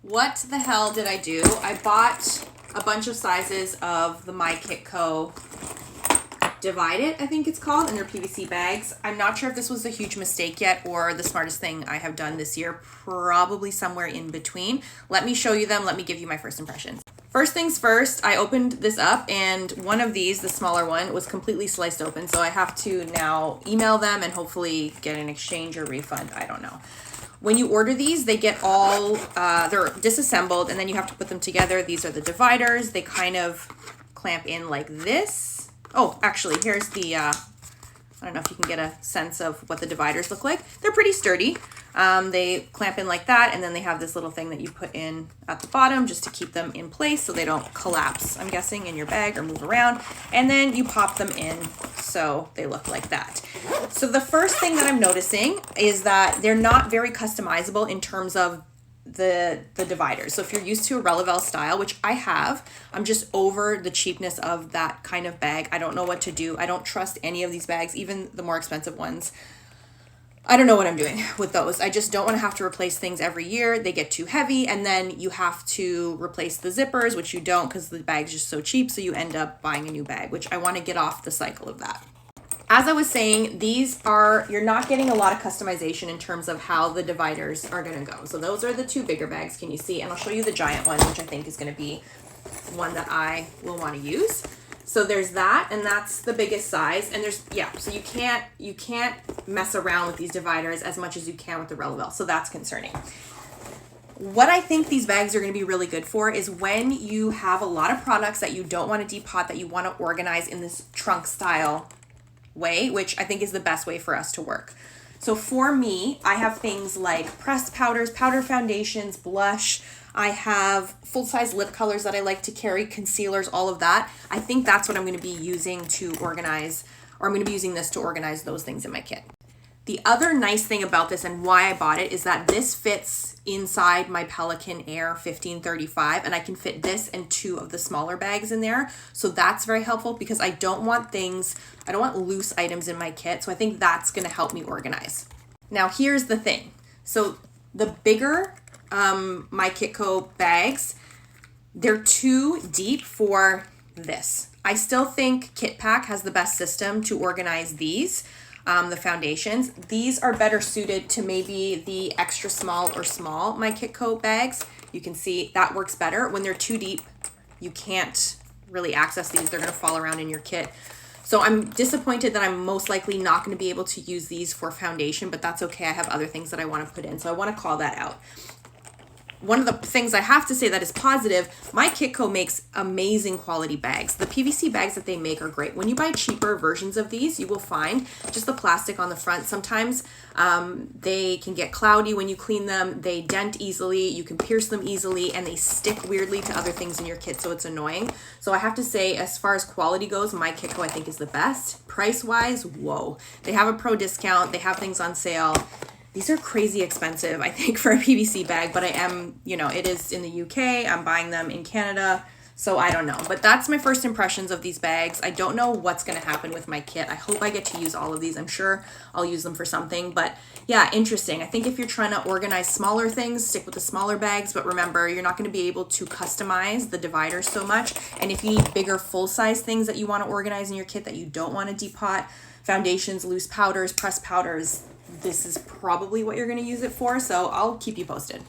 What the hell did I do? I bought a bunch of sizes of the MYKITCO Divide It, I think it's called, in their PVC bags. I'm not sure if this was a huge mistake yet or the smartest thing I have done this year. Probably somewhere in between. Let me show you them. Let me give you my first impressions. First things first, I opened this up and one of these, the smaller one, was completely sliced open. So I have to now email them and hopefully get an exchange or refund. I don't know. When you order these, they get all, they're disassembled and then you have to put them together. These are the dividers. They kind of clamp in like this. Oh, actually, here's the, I don't know if you can get a sense of what the dividers look like. They're pretty sturdy. They clamp in like that, and then they have this little thing that you put in at the bottom just to keep them in place so they don't collapse, I'm guessing, in your bag or move around. And then you pop them in so they look like that. So the first thing that I'm noticing is that they're not very customizable in terms of the dividers. So if you're used to a Relevell style, which I have, I'm just over the cheapness of that kind of bag. I don't know what to do. I don't trust any of these bags, even the more expensive ones. I don't know what I'm doing with those. I just don't want to have to replace things every year. They get too heavy, and then you have to replace the zippers, which you don't because the bag's just so cheap, so you end up buying a new bag, which I want to get off the cycle of that. As I was saying, these are, you're not getting a lot of customization in terms of how the dividers are going to go. So those are the two bigger bags, can you see? And I'll show you the giant one, which I think is going to be one that I will want to use. So there's that, and that's the biggest size. And there's, yeah, so you can't mess around with these dividers as much as you can with the Relevell. So that's concerning. What I think these bags are going to be really good for is when you have a lot of products that you don't want to depot, that you want to organize in this trunk style way, which I think is the best way for us to work. So for me, I have things like pressed powders, powder foundations, blush. I have full-size lip colors that I like to carry, concealers, all of that. I think that's what I'm going to be using to organize, or I'm going to be using this to organize those things in my kit. The other nice thing about this and why I bought it is that this fits inside my Pelican Air 1535, and I can fit this and two of the smaller bags in there. So that's very helpful because I don't want loose items in my kit. So I think that's going to help me organize. Now here's the thing. So the bigger MYKITCO bags, they're too deep for this. I still think Kit Pack has the best system to organize these. The foundations. These are better suited to maybe the extra small or small MYKITCO bags. You can see that works better. When they're too deep, you can't really access these. They're going to fall around in your kit. So I'm disappointed that I'm most likely not going to be able to use these for foundation, but that's okay. I have other things that I want to put in. So I want to call that out. One of the things I have to say that is positive, MYKITCO makes amazing quality bags. The PVC bags that they make are great. When you buy cheaper versions of these, you will find just the plastic on the front. Sometimes they can get cloudy when you clean them. They dent easily, you can pierce them easily, and they stick weirdly to other things in your kit, so it's annoying. So I have to say, as far as quality goes, MYKITCO I think is the best. Price-wise, whoa. They have a pro discount. They have things on sale. These are crazy expensive, I think, for a PVC bag, but I am, it is in the UK. I'm buying them in Canada, so I don't know. But that's my first impressions of these bags. I don't know what's going to happen with my kit. I hope I get to use all of these. I'm sure I'll use them for something, but yeah, interesting. I think if you're trying to organize smaller things, stick with the smaller bags, but remember, you're not going to be able to customize the dividers so much. And if you need bigger full-size things that you want to organize in your kit that you don't want to depot, foundations, loose powders, pressed powders, this is probably what you're going to use it for, so I'll keep you posted.